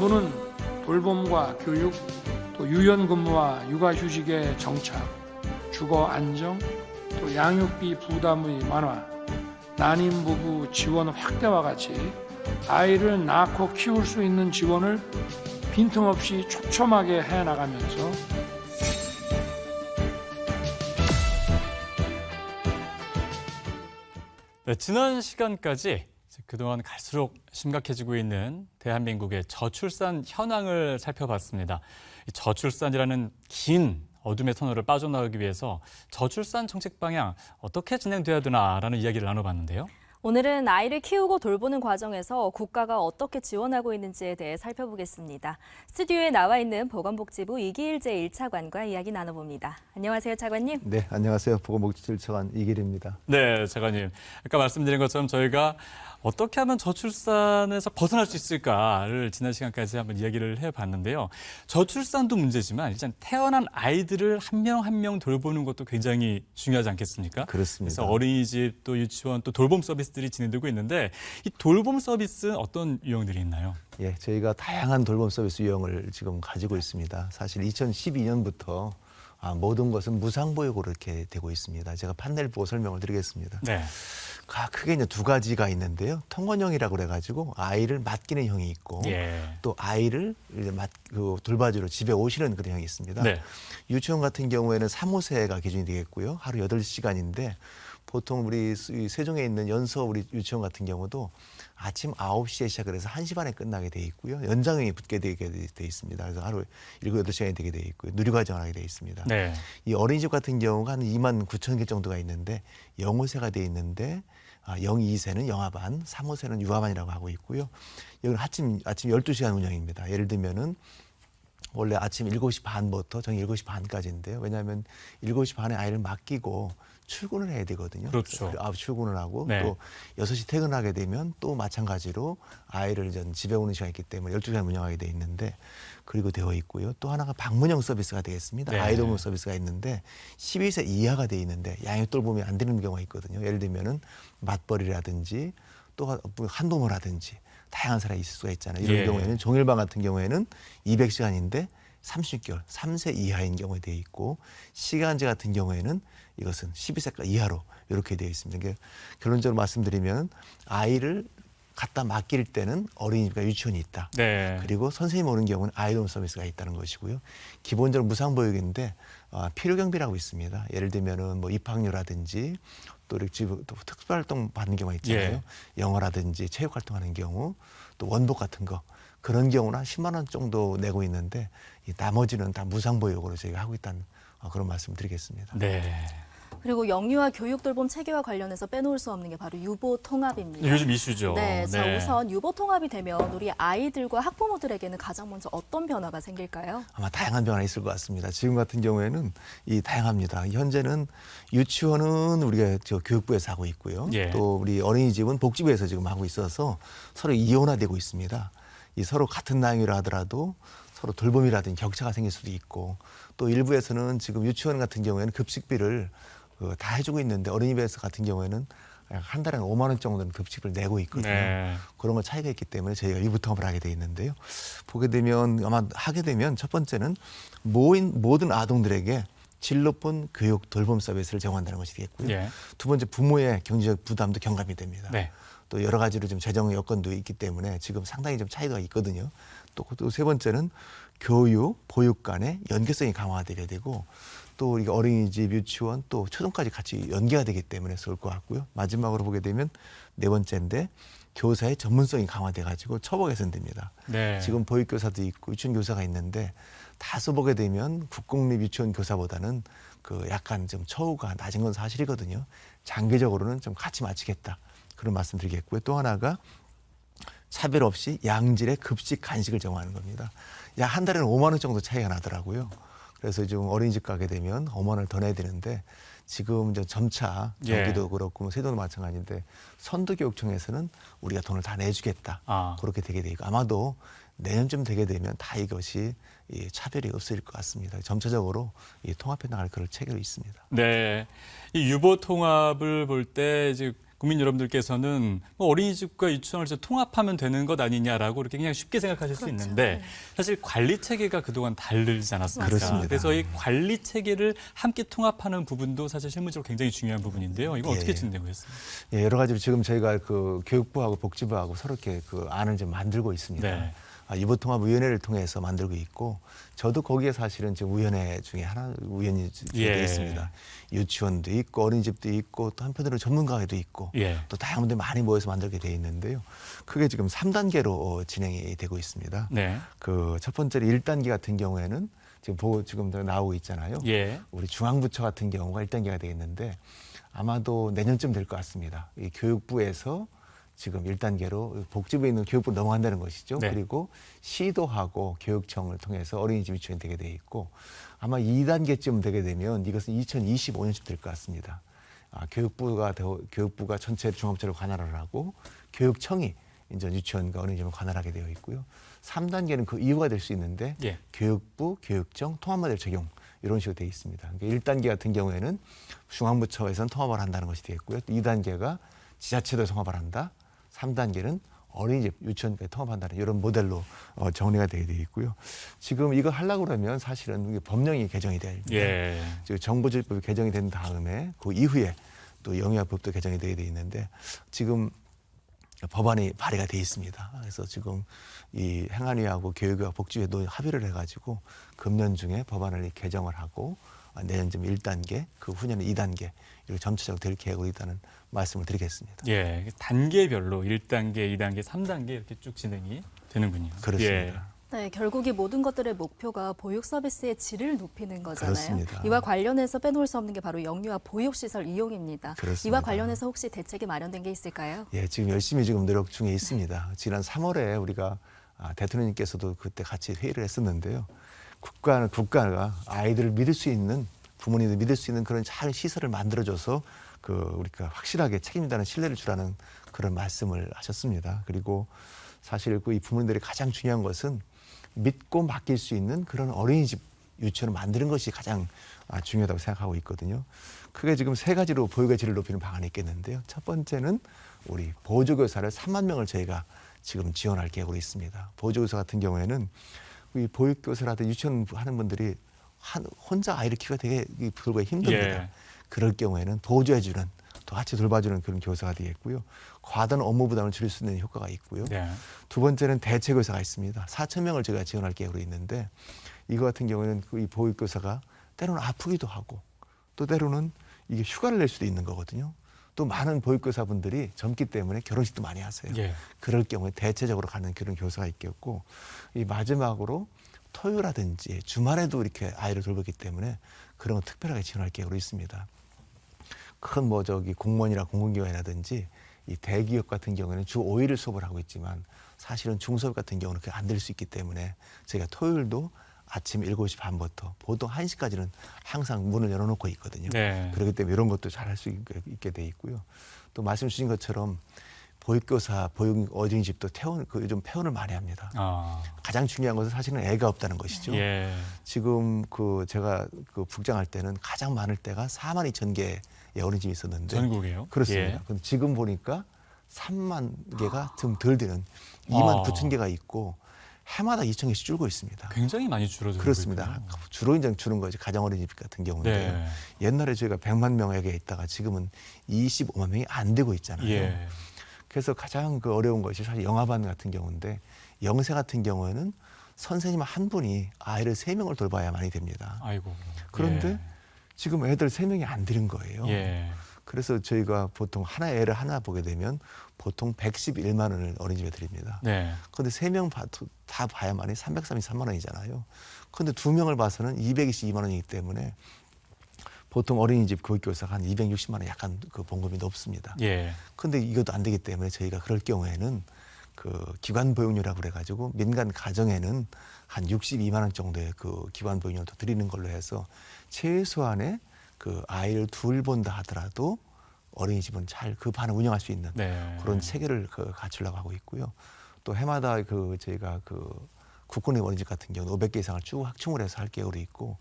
정부는 돌봄과 교육, 또 유연근무와 육아휴직의 정착, 주거 안정, 또 양육비 부담의 완화, 난임 부부 지원 확대와 같이 아이를 낳고 키울 수 있는 지원을 빈틈없이 촘촘하게 해나가면서 네, 지난 시간까지 그동안 갈수록 심각해지고 있는 대한민국의 저출산 현황을 살펴봤습니다. 이 저출산이라는 긴 어둠의 터널을 빠져나오기 위해서 저출산 정책 방향 어떻게 진행돼야 되나라는 이야기를 나눠봤는데요. 오늘은 아이를 키우고 돌보는 과정에서 국가가 어떻게 지원하고 있는지에 대해 살펴보겠습니다. 스튜디오에 나와 있는 보건복지부 이기일제 1차관과 이야기 나눠봅니다. 안녕하세요, 차관님. 네, 안녕하세요. 보건복지부 1차관 이길입니다. 네, 차관님. 아까 말씀드린 것처럼 저희가 어떻게 하면 저출산에서 벗어날 수 있을까를 지난 시간까지 한번 이야기를 해봤는데요. 저출산도 문제지만 일단 태어난 아이들을 한 명 한 명 돌보는 것도 굉장히 중요하지 않겠습니까? 그렇습니다. 그래서 어린이집, 또 유치원, 또 돌봄 서비스들이 진행되고 있는데 이 돌봄 서비스는 어떤 유형들이 있나요? 예, 저희가 다양한 돌봄 서비스 유형을 지금 가지고 있습니다. 사실 2012년부터 모든 것은 무상보육으로 이렇게 되고 있습니다. 제가 판넬 보고 설명을 드리겠습니다. 네. 크게 이제 두 가지가 있는데요. 통원형이라고 그래가지고 아이를 맡기는 형이 있고 또 아이를 이제 돌봐주러 집에 오시는 그런 형이 있습니다. 네. 유치원 같은 경우에는 3, 5세가 기준이 되겠고요. 하루 8시간인데 보통 우리 세종에 있는 연서 우리 유치원 같은 경우도 아침 9시에 시작을 해서 1시 반에 끝나게 돼 있고요. 연장형이 붙게 되게 돼 있습니다. 그래서 하루 7, 8시간이 되게 돼 있고요. 누리과정을 하게 돼 있습니다. 네. 이 어린이집 같은 경우가 한 2만 9천 개 정도가 있는데 0호세가 돼 있는데 0, 2세는 영아반, 3, 5세는 유아반이라고 하고 있고요. 여기는 아침 12시간 운영입니다. 예를 들면은 원래 아침 7시 반부터 저녁 7시 반까지인데요. 왜냐하면 7시 반에 아이를 맡기고 출근을 해야 되거든요. 그렇죠. 출근을 하고 네. 또 6시 퇴근하게 되면 또 마찬가지로 아이를 집에 오는 시간이 있기 때문에 12시간 운영하게 돼 있는데 그리고 되어 있고요. 또 하나가 방문형 서비스가 되겠습니다. 네. 아이돌봄 서비스가 있는데 12세 이하가 돼 있는데 양육 돌봄이 안 되는 경우가 있거든요. 예를 들면은 맞벌이라든지 또 한부모라든지 다양한 사람이 있을 수가 있잖아요. 이런 경우에는 종일반 같은 경우에는 200시간인데 30개월, 3세 이하인 경우에 되어 있고 시간제 같은 경우에는 이것은 12세가 이하로 이렇게 되어 있습니다. 그러니까 결론적으로 말씀드리면 아이를 갖다 맡길 때는 어린이집과 유치원이 있다. 네. 그리고 선생님이 오는 경우는 아이돌 서비스가 있다는 것이고요. 기본적으로 무상보육인데 필요경비라고 있습니다. 예를 들면은 뭐 입학료라든지 또 이렇게 또 특수활동 받는 경우가 있잖아요. 영어라든지 체육활동하는 경우 또 원복 같은 거 그런 경우는 한 10만 원 정도 내고 있는데 이 나머지는 다 무상보육으로 저희가 하고 있다는 그런 말씀 드리겠습니다. 네. 그리고 영유아 교육 돌봄 체계와 관련해서 빼놓을 수 없는 게 바로 유보 통합입니다. 요즘 이슈죠. 네, 자, 우선 유보 통합이 되면 우리 아이들과 학부모들에게는 가장 먼저 어떤 변화가 생길까요? 아마 다양한 변화가 있을 것 같습니다. 지금 같은 경우에는 다양합니다. 현재는 유치원은 우리가 교육부에서 하고 있고요. 또 우리 어린이집은 복지부에서 지금 하고 있어서 서로 이원화되고 있습니다. 이 서로 같은 나이라 하더라도 서로 돌봄이라든지 격차가 생길 수도 있고 또 일부에서는 지금 유치원 같은 경우에는 급식비를 다 해주고 있는데 어린이집에서 같은 경우에는 한 달에 5만 원 정도는 급식비를 내고 있거든요. 네. 그런 거 차이가 있기 때문에 저희가 일부 통합을 하게 돼 있는데요. 보게 되면 아마 하게 되면 첫 번째는 모든 아동들에게 질 높은 교육 돌봄 서비스를 제공한다는 것이 되겠고요. 두 번째 부모의 경제적 부담도 경감이 됩니다. 또 여러 가지로 좀 재정 여건도 있기 때문에 지금 상당히 좀 차이가 있거든요. 또 세 번째는 교육, 보육 간의 연계성이 강화되게 되고 또 우리가 어린이집, 유치원 또 초등까지 같이 연계가 되기 때문에 좋을 것 같고요. 마지막으로 보게 되면 네 번째인데 교사의 전문성이 강화돼 가지고 처우 개선됩니다. 지금 보육교사도 있고 유치원 교사가 있는데 다소 보게 되면 국공립 유치원 교사보다는 약간 좀 처우가 낮은 건 사실이거든요. 장기적으로는 좀 같이 맞추겠다. 그런 말씀드리겠고요. 또 하나가 차별 없이 양질의 급식 간식을 제공하는 겁니다. 약 한 달에는 5만 원 정도 차이가 나더라고요. 그래서 좀 어린이집 가게 되면 5만 원을 더 내야 되는데 지금 이제 점차 경기도 그렇고 세도도 마찬가지인데 선도교육청에서는 우리가 돈을 다 내주겠다. 그렇게 되게 돼 있고 아마도 내년쯤 되게 되면 다 이것이 차별이 없어질 것 같습니다. 점차적으로 통합해 나갈 그런 체계로 있습니다. 네, 이 유보 통합을 볼 때 국민 여러분들께서는 뭐 어린이집과 유치원을 이제 통합하면 되는 것 아니냐라고 이렇게 그냥 쉽게 생각하실 수 있는데 사실 관리 체계가 그동안 다르지 않았습니까? 그렇습니다. 그래서 이 관리 체계를 함께 통합하는 부분도 사실 실무적으로 굉장히 중요한 부분인데요. 이거 어떻게 진행되고 있습니까? 예, 여러 가지로 지금 저희가 그 교육부하고 복지부하고 서로 이렇게 그 안을 좀 만들고 있습니다. 네. 이보통합위원회를 통해서 만들고 있고 저도 거기에 사실은 지금 위원회 중에 하나 위원이 되어 있습니다. 유치원도 있고 어린이집도 있고 또 한편으로 전문가회도 있고 또 다양한 분들이 많이 모여서 만들게 되어 있는데요. 그게 지금 3단계로 진행이 되고 있습니다. 네. 그 첫 번째로 1단계 같은 경우에는 지금 나오고 있잖아요. 우리 중앙부처 같은 경우가 1단계가 되겠는데 아마도 내년쯤 될 것 같습니다. 이 교육부에서 지금 1단계로 복지부에 있는 교육부로 넘어간다는 것이죠. 그리고 시도하고 교육청을 통해서 어린이집 유치원이 되게 돼 있고 아마 2단계쯤 되게 되면 이것은 2025년쯤 될 것 같습니다. 교육부가 전체 종합적으로 관할을 하고 교육청이 이제 유치원과 어린이집을 관할하게 되어 있고요. 3단계는 그 이유가 될 수 있는데 교육부, 교육청, 통합모델 적용 이런 식으로 되어 있습니다. 그러니까 1단계 같은 경우에는 중앙부처에서는 통합을 한다는 것이 되겠고요. 2단계가 지자체도 통합을 한다. 3단계는 어린이집, 유치원까지 통합한다는 이런 모델로 정리가 되어 있고요. 지금 이거 하려고 그러면 사실은 법령이 개정이 됩니다. 정보질법이 개정이 된 다음에 그 이후에 또 영유아법도 개정이 되어 있는데 지금 법안이 발의가 되어 있습니다. 그래서 지금 이 행안위하고 교육위와 복지위도 합의를 해가지고 금년 중에 법안을 개정을 하고 내년쯤 1단계, 그 후년에 2단계 이렇게 점차적으로 될 계획으로 있다는 말씀을 드리겠습니다. 단계별로 1단계, 2단계, 3단계 이렇게 쭉 진행이 되는군요. 그렇습니다. 네, 결국 이 모든 것들의 목표가 보육 서비스의 질을 높이는 거잖아요. 그렇습니다. 이와 관련해서 빼놓을 수 없는 게 바로 영유아 보육시설 이용입니다. 그렇습니다. 이와 관련해서 혹시 대책이 마련된 게 있을까요? 지금 열심히 지금 노력 중에 있습니다. 지난 3월에 우리가 대통령님께서도 그때 같이 회의를 했었는데요. 국가가 아이들을 믿을 수 있는 부모님들 믿을 수 있는 그런 잘 시설을 만들어줘서 우리가 확실하게 책임진다는 신뢰를 주라는 그런 말씀을 하셨습니다. 그리고 사실 이 부모님들이 가장 중요한 것은 믿고 맡길 수 있는 그런 어린이집 유치원을 만드는 것이 가장 중요하다고 생각하고 있거든요. 크게 지금 3가지로 보육의 질을 높이는 방안이 있겠는데요. 첫 번째는 우리 보조교사를 3만 명을 저희가 지금 지원할 계획으로 있습니다. 보조교사 같은 경우에는 이 보육교사라든지 유치원 하는 분들이 혼자 아이를 키우기가 되게 돌보기 힘듭니다. 그럴 경우에는 보조해주는 또 같이 돌봐주는 그런 교사가 되겠고요. 과도한 업무 부담을 줄일 수 있는 효과가 있고요. 두 번째는 대체교사가 있습니다. 4,000명을 저희가 지원할 계획으로 있는데 이거 같은 경우에는 이 보육교사가 때로는 아프기도 하고 또 때로는 이게 휴가를 낼 수도 있는 거거든요. 또 많은 보육교사분들이 젊기 때문에 결혼식도 많이 하세요. 그럴 경우에 대체적으로 가는 그런 교사가 있겠고 이 마지막으로 토요일이라든지 주말에도 이렇게 아이를 돌보기 때문에 그런 거 특별하게 지원할 계획으로 있습니다. 큰 공무원이나 공공기관이라든지 이 대기업 같은 경우에는 주 5일을 수업을 하고 있지만 사실은 중소기업 같은 경우는 그게 안 될 수 있기 때문에 저희가 토요일도 아침 7시 반부터 보통 1시까지는 항상 문을 열어놓고 있거든요. 그렇기 때문에 이런 것도 잘 할 수 있게 돼 있고요. 또 말씀 주신 것처럼 보육교사, 보육 어린이집도 요즘 퇴원을 많이 합니다. 가장 중요한 것은 사실은 애가 없다는 것이죠. 지금 제가 북장할 때는 가장 많을 때가 4만 2천 개의 어린이집이 있었는데 전국에요? 그렇습니다. 근데 지금 보니까 3만 개가 좀 덜 되는 2만 9천 개가 있고 해마다 2천 개씩 줄고 있습니다. 굉장히 많이 줄어들고 그렇습니다. 주로 이제 주는 거지 가정 어린이집 같은 경우인데요. 옛날에 저희가 100만 명에게 있다가 지금은 25만 명이 안 되고 있잖아요. 그래서 가장 어려운 것이 사실 영아반 같은 경우인데 영세 같은 경우에는 선생님 한 분이 아이를 3명을 돌봐야 많이 됩니다. 그런데 지금 애들 3명이 안 되는 거예요. 그래서 저희가 보통 애를 하나 보게 되면 보통 111만 원을 어린이집에 드립니다. 그런데 3명 다 봐야만이 333만 원이잖아요. 그런데 2명을 봐서는 222만 원이기 때문에 보통 어린이집 교육교사가 한 260만 원 약간 봉급이 높습니다. 그런데 이것도 안 되기 때문에 저희가 그럴 경우에는 기관 보육료라고 그래가지고 민간 가정에는 한 62만 원 정도의 기관 보육료를 더 드리는 걸로 해서 최소한의 아이를 둘 본다 하더라도 어린이집은 잘 반을 운영할 수 있는 그런 체계를 갖추려고 하고 있고요. 또 해마다 저희가 국군의 어린이집 같은 경우는 500개 이상을 쭉 확충을 해서 할 계획으로 있고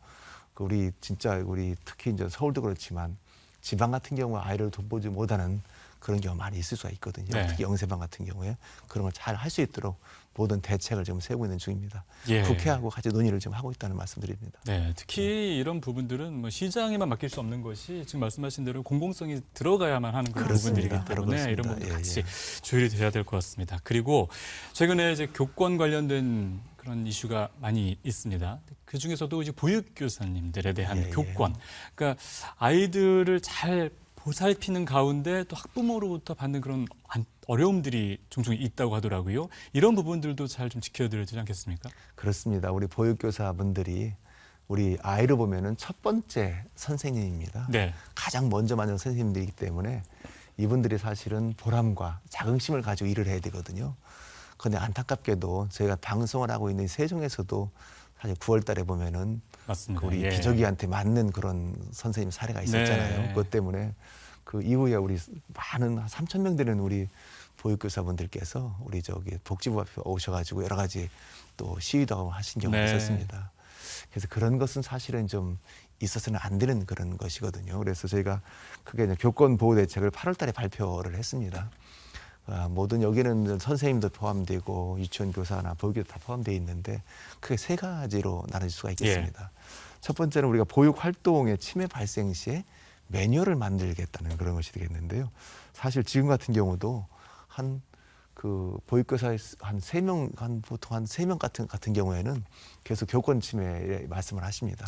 우리 특히 이제 서울도 그렇지만 지방 같은 경우 아이를 돌보지 못하는 그런 경우 많이 있을 수가 있거든요. 네. 특히 영세반 같은 경우에 그런 걸 잘 할 수 있도록 모든 대책을 지금 세우고 있는 중입니다. 예. 국회하고 같이 논의를 지금 하고 있다는 말씀드립니다. 네, 특히 이런 부분들은 뭐 시장에만 맡길 수 없는 것이 지금 말씀하신 대로 공공성이 들어가야만 하는 그런 부분들이기 그렇습니다. 때문에 그렇습니다. 이런 부분 예, 같이 예. 조율이 돼야 될 것 같습니다. 그리고 최근에 이제 교권 관련된 그런 이슈가 많이 있습니다. 그 중에서도 이제 보육교사님들에 대한 예, 예. 교권, 그러니까 아이들을 잘 보살피는 가운데 또 학부모로부터 받는 그런 어려움들이 종종 있다고 하더라고요. 이런 부분들도 잘 좀 지켜드려야 되지 않겠습니까? 그렇습니다. 우리 보육교사분들이 우리 아이를 보면은 첫 번째 선생님입니다. 네. 가장 먼저 만난 선생님들이기 때문에 이분들이 사실은 보람과 자긍심을 가지고 일을 해야 되거든요. 그런데 안타깝게도 저희가 방송을 하고 있는 세종에서도 사실 9월 달에 보면은 맞습니다. 그 우리 예. 기저귀한테 맞는 그런 선생님 사례가 있었잖아요. 네. 그것 때문에 그 이후에 우리 많은 3,000명 되는 우리 보육교사분들께서 우리 저기 복지부 앞에 오셔가지고 여러 가지 또 시위도 하신 경우가 네. 있었습니다. 그래서 그런 것은 사실은 좀 있어서는 안 되는 그런 것이거든요. 그래서 저희가 그게 이제 교권 보호 대책을 8월 달에 발표를 했습니다. 모든 여기는 선생님도 포함되고 유치원 교사나 보육교사 다 포함되어 있는데 크게 세 가지로 나눠질 수가 있겠습니다. 첫 번째는 우리가 보육 활동의 침해 발생 시에 매뉴얼을 만들겠다는 그런 것이 되겠는데요. 사실 지금 같은 경우도 한 그 보육교사의 한 3명, 보통 한 3명 같은 경우에는 계속 교권 침해에 말씀을 하십니다.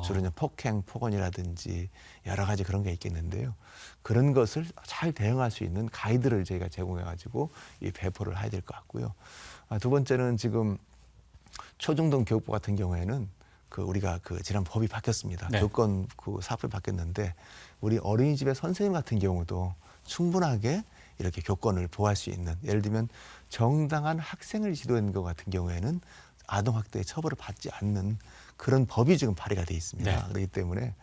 주로 이제 폭행, 폭언이라든지 여러 가지 그런 게 있겠는데요. 그런 것을 잘 대응할 수 있는 가이드를 저희가 제공해가지고 이 배포를 해야 될 것 같고요. 두 번째는 지금 초중등 교육부 같은 경우에는 그 우리가 그 지난 법이 바뀌었습니다. 네. 교권 그 사업이 바뀌었는데 우리 어린이집의 선생님 같은 경우도 충분하게 이렇게 교권을 보호할 수 있는, 예를 들면 정당한 학생을 지도하는 것 같은 경우에는 아동학대의 처벌을 받지 않는 그런 법이 지금 발의가 돼 있습니다. 네. 그렇기 때문에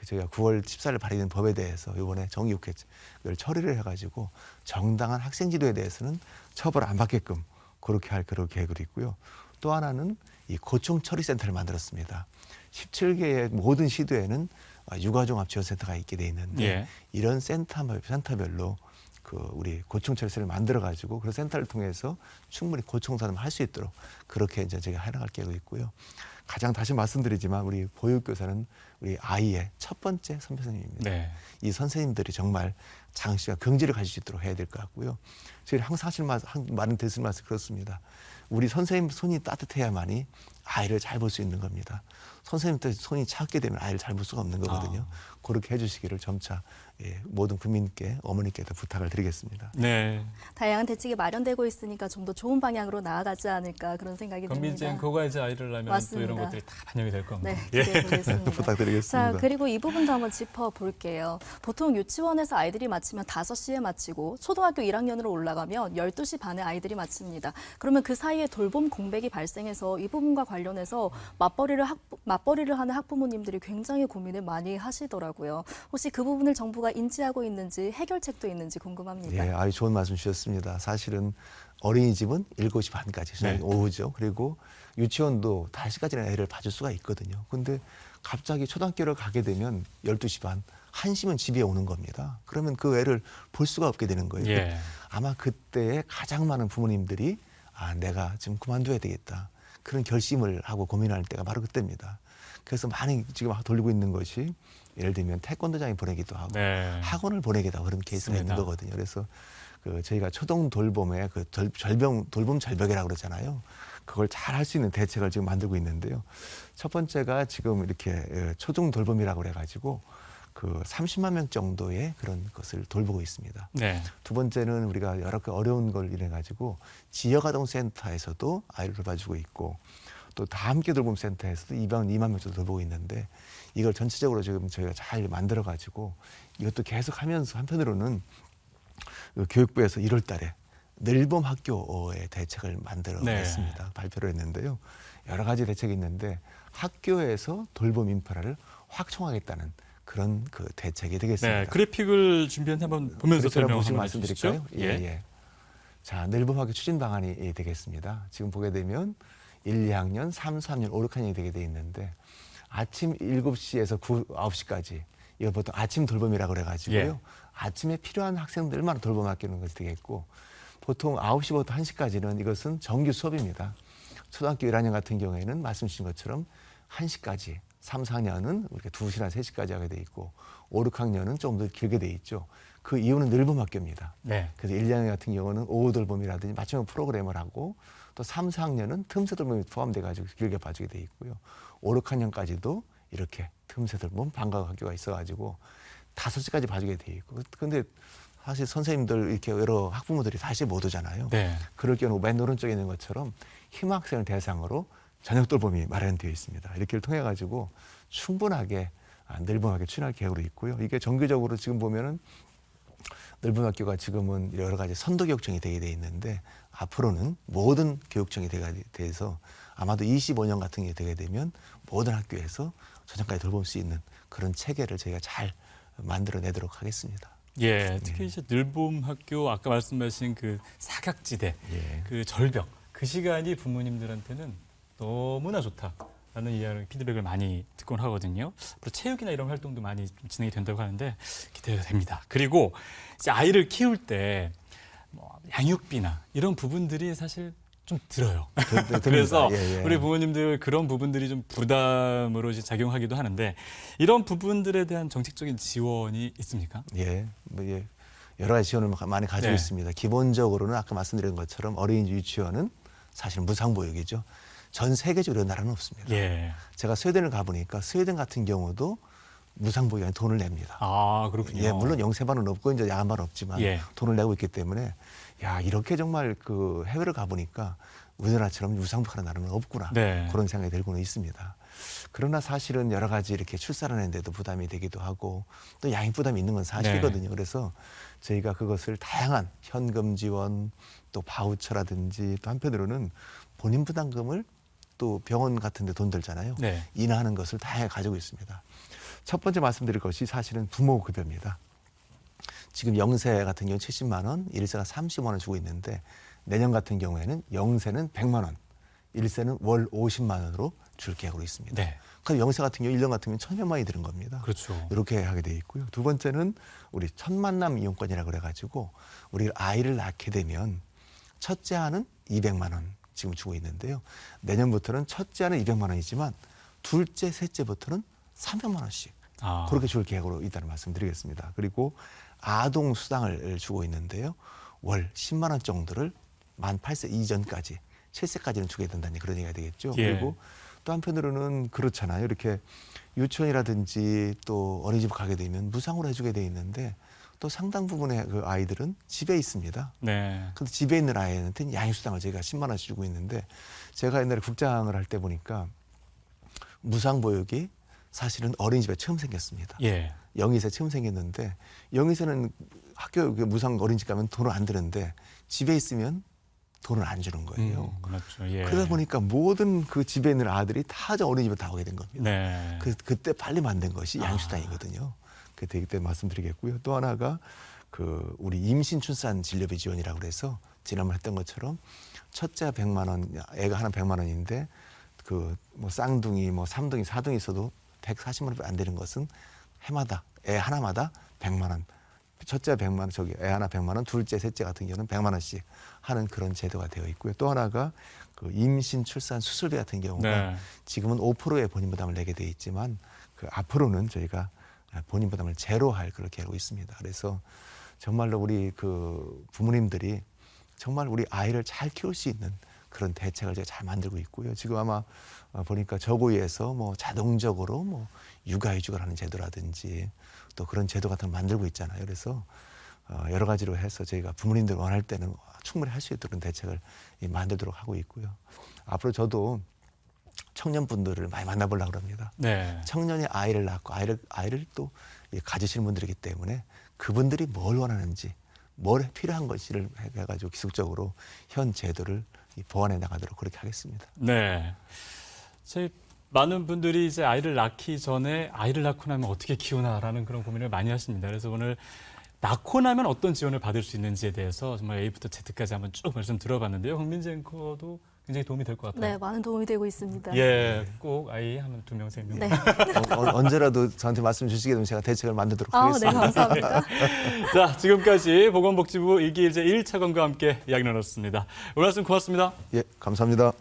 저희가 9월 14일 발의된 법에 대해서 이번에 정기국회를 처리를 해가지고 정당한 학생 지도에 대해서는 처벌 안 받게끔 그렇게 할 그런 계획을 있고요. 또 하나는 이 고충처리센터를 만들었습니다. 17개의 모든 시도에는 육아종합지원센터가 있게 돼 있는데 예. 이런 센터별로 그 우리 고충처리센터를 만들어 가지고 그 센터를 통해서 충분히 고충상담을 할 수 있도록 그렇게 이제 제가 해나갈 계획이 있고요. 가장 다시 말씀드리지만 우리 보육교사는 우리 아이의 첫 번째 선생님입니다. 네. 이 선생님들이 정말 자긍심과 긍지를 가질 수 있도록 해야 될 것 같고요. 저희 항상 많은 대신 말씀 그렇습니다. 우리 선생님 손이 따뜻해야만이 아이를 잘 볼 수 있는 겁니다. 선생님들 손이 차갑게 되면 아이를 잘 볼 수가 없는 거거든요. 그렇게 해주시기를 점차 모든 국민께 어머니께도 부탁을 드리겠습니다. 네. 다양한 대책이 마련되고 있으니까 좀 더 좋은 방향으로 나아가지 않을까 그런 생각이 건민증 듭니다. 그거 이제 아이를 낳으면 또 맞습니다. 이런 것들이 다 반영이 될 겁니다. 네, 기대해 보겠습니다. 부탁드리겠습니다. 자, 그리고 이 부분도 한번 짚어볼게요. 보통 유치원에서 아이들이 마치면 5시에 마치고 초등학교 1학년으로 올라가면 12시 반에 아이들이 마칩니다. 그러면 그 사이에 돌봄 공백이 발생해서 이 부분과 관련해서 맞벌이를 하는 학부모님들이 굉장히 고민을 많이 하시더라고요. 혹시 그 부분을 정부가 인지하고 있는지 해결책도 있는지 궁금합니다. 예, 아주 좋은 말씀 주셨습니다. 사실은 어린이집은 7시 반까지 네. 오후죠. 그리고 유치원도 5시까지는 애를 봐줄 수가 있거든요. 근데 갑자기 초등학교를 가게 되면 12시 반, 1시면 집에 오는 겁니다. 그러면 그 애를 볼 수가 없게 되는 거예요. 예. 아마 그때에 가장 많은 부모님들이 내가 지금 그만둬야 되겠다. 그런 결심을 하고 고민할 때가 바로 그때입니다. 그래서 많이 지금 돌리고 있는 것이 예를 들면 태권도장에 보내기도 하고 네. 학원을 보내기도 하고 그런 케이스가 있는 맞습니다. 거거든요. 그래서 저희가 초등 돌봄의 그 돌봄 절벽이라고 그러잖아요. 그걸 잘 할 수 있는 대책을 지금 만들고 있는데요. 첫 번째가 지금 이렇게 초등 돌봄이라고 그래가지고 그 30만 명 정도의 그런 것을 돌보고 있습니다. 네. 두 번째는 우리가 여러 개 어려운 걸 인해가지고 지역아동센터에서도 아이를 돌봐주고 있고 또 다 함께 돌봄 센터에서도 2만 명 정도 돌보고 있는데 이걸 전체적으로 지금 저희가 잘 만들어가지고 이것도 계속 하면서 한편으로는 교육부에서 1월 달에 늘봄 학교의 대책을 만들어냈습니다. 네. 발표를 했는데요. 여러 가지 대책이 있는데 학교에서 돌봄 인프라를 확충하겠다는 그런 그 대책이 되겠습니다. 네. 그래픽을 준비한 한번 보면서 설명 보시면 한번 해주시죠. 말씀드릴까요? 예. 자, 늘봄 학교 추진 방안이 되겠습니다. 지금 보게 되면 1, 2학년, 3, 4학년, 5, 6학년이 되게 돼 있는데 아침 7시에서 9, 9시까지 이걸 보통 아침 돌봄이라고 그래가지고요. 예. 아침에 필요한 학생들만 돌봄 맡기는 것이 되겠고 보통 9시부터 1시까지는 이것은 정규 수업입니다. 초등학교 1학년 같은 경우에는 말씀 주신 것처럼 1시까지, 3, 4학년은 이렇게 2시나 3시까지 하게 돼 있고 5, 6학년은 조금 더 길게 돼 있죠. 그 이유는 늘봄 학교입니다. 네. 그래서 1, 2학년 같은 경우는 오후 돌봄이라든지 맞춤형 프로그램을 하고 또 3, 4학년은 틈새 돌봄이 포함돼 가지고 길게 봐주게 돼 있고요. 5, 6학년까지도 이렇게 틈새 돌봄 방과후 학교가 있어 가지고 5시까지 봐주게 돼 있고 근데 사실 선생님들 이렇게 여러 학부모들이 다시 못 오잖아요. 네. 그럴 경우 맨 오른쪽에 있는 것처럼 희망학생을 대상으로 저녁 돌봄이 마련되어 있습니다. 이렇게를 통해 가지고 충분하게 늘봄하게 추진할 계획으로 있고요. 이게 정규적으로 지금 보면은 늘봄학교가 지금은 여러 가지 선도 교육청이 되게 돼 있는데 앞으로는 모든 교육청이 돼서 아마도 25년 같은 게 되게 되면 모든 학교에서 저녁까지 돌볼 수 있는 그런 체계를 저희가 잘 만들어내도록 하겠습니다. 예, 특히 이제 늘봄 학교 아까 말씀하신 그 사각지대, 예. 그 절벽, 그 시간이 부모님들한테는 너무나 좋다라는 이야기 피드백을 많이 듣곤 하거든요. 앞으로 체육이나 이런 활동도 많이 좀 진행이 된다고 하는데 기대가 됩니다. 그리고 이제 아이를 키울 때 뭐 양육비나 이런 부분들이 사실 좀 들어요. 그래서 예, 예. 우리 부모님들 그런 부분들이 좀 부담으로 이제 작용하기도 하는데 이런 부분들에 대한 정책적인 지원이 있습니까? 예, 여러 가지 지원을 많이 가지고 네. 있습니다. 기본적으로는 아까 말씀드린 것처럼 어린이집 유치원은 사실 무상보육이죠. 전 세계적으로 이런 나라는 없습니다. 예. 제가 스웨덴을 가보니까 스웨덴 같은 경우도 무상보육에 돈을 냅니다. 아, 그렇군요. 예, 물론 영세반은 없고 이제 야간반은 없지만 예. 돈을 내고 있기 때문에 야 이렇게 정말 그 해외를 가보니까 우리나라처럼 무상보육하는 나라는 없구나 네. 그런 생각이 들고는 있습니다. 그러나 사실은 여러 가지 이렇게 출산하는데도 부담이 되기도 하고 또 양육 부담이 있는 건 사실이거든요. 그래서 저희가 그것을 다양한 현금 지원 또 바우처라든지 또 한편으로는 본인 부담금을 또 병원 같은 데 돈 들잖아요. 네. 인하하는 것을 다양하게 가지고 있습니다. 첫 번째 말씀드릴 것이 사실은 부모급여입니다. 지금 영세 같은 경우는 70만 원, 일세가 30만 원 주고 있는데 내년 같은 경우에는 영세는 100만 원, 일세는 월 50만 원으로 줄 계획으로 있습니다. 네. 그럼 영세 같은 경우 1년 같은 경우는 1,000만 원이 드는 겁니다. 그렇죠. 이렇게 하게 돼 있고요. 두 번째는 우리 천만남 이용권이라고 그래가지고 우리 아이를 낳게 되면 첫째 아는 200만 원 지금 주고 있는데요. 내년부터는 첫째 아는 200만 원이지만 둘째, 셋째부터는 300만 원씩 아. 그렇게 줄 계획으로 있다는 말씀드리겠습니다. 그리고 아동 수당을 주고 있는데요. 월 10만 원 정도를 만 8세 이전까지 7세까지는 주게 된다는 그런 얘기가 되겠죠. 예. 그리고 또 한편으로는 그렇잖아요. 이렇게 유치원이라든지 또 어린이집 가게 되면 무상으로 해주게 돼 있는데 또 상당 부분의 그 아이들은 집에 있습니다. 네. 근데 집에 있는 아이한테는 양육수당을 저희가 10만 원씩 주고 있는데 제가 옛날에 국장을 할 때 보니까 무상보육이 사실은 어린이집에 처음 생겼습니다. 예. 영희세 처음 생겼는데 영희세는 학교 무상 어린이집 가면 돈을 안 드는데 집에 있으면 돈을 안 주는 거예요. 맞죠. 예. 그러다 보니까 모든 그 집에 있는 아들이 다 저 어린이집에 다 오게 된 겁니다. 네. 그때 빨리 만든 것이 양육수당이거든요. 그때 이때 말씀드리겠고요. 또 하나가 그 우리 임신 출산 진료비 지원이라고 그래서 지난번 했던 것처럼 첫째 100만 원, 애가 하나 100만 원인데 그 뭐 쌍둥이, 뭐 삼둥이, 사둥이 있어도 140만 원 안 되는 것은 해마다 애 하나마다 100만 원. 첫째 100만 원, 저기 애 하나 100만 원, 둘째, 셋째 같은 경우는 100만 원씩 하는 그런 제도가 되어 있고요. 또 하나가 그 임신 출산 수술비 같은 경우가 네. 지금은 5%의 본인 부담을 내게 돼 있지만 그 앞으로는 저희가 본인 부담을 제로할 그렇게 하고 있습니다. 그래서 정말로 우리 그 부모님들이 정말 우리 아이를 잘 키울 수 있는 그런 대책을 제가 잘 만들고 있고요. 지금 아마 보니까 저고위에서 뭐 자동적으로 뭐 육아휴직을 하는 제도라든지 또 그런 제도 같은 걸 만들고 있잖아요. 그래서 여러 가지로 해서 저희가 부모님들 원할 때는 충분히 할 수 있도록 그런 대책을 만들도록 하고 있고요. 앞으로 저도 청년분들을 많이 만나보려고 합니다. 네. 청년이 아이를 낳고 아이를 또 가지시는 분들이기 때문에 그분들이 뭘 원하는지 뭘 필요한 것인지를 해가지고 기술적으로 현 제도를 보완해 나가도록 그렇게 하겠습니다. 네. 저희 많은 분들이 이제 아이를 낳기 전에 아이를 낳고 나면 어떻게 키우나라는 그런 고민을 많이 하십니다. 그래서 오늘 낳고 나면 어떤 지원을 받을 수 있는지에 대해서 정말 A부터 Z까지 한번 쭉 말씀 들어봤는데요. 황민재 앵커도 굉장히 도움이 될 것 같아요. 네, 많은 도움이 되고 있습니다. 예, 꼭 아이 한 2명, 3명. 네. 언제라도 저한테 말씀 주시게 되면 제가 대책을 만들도록 네, 하겠습니다. 감사합니다. 자, 지금까지 보건복지부 이기일제 1차관과 함께 이야기 나눴습니다. 오늘 말씀 고맙습니다. 예, 감사합니다.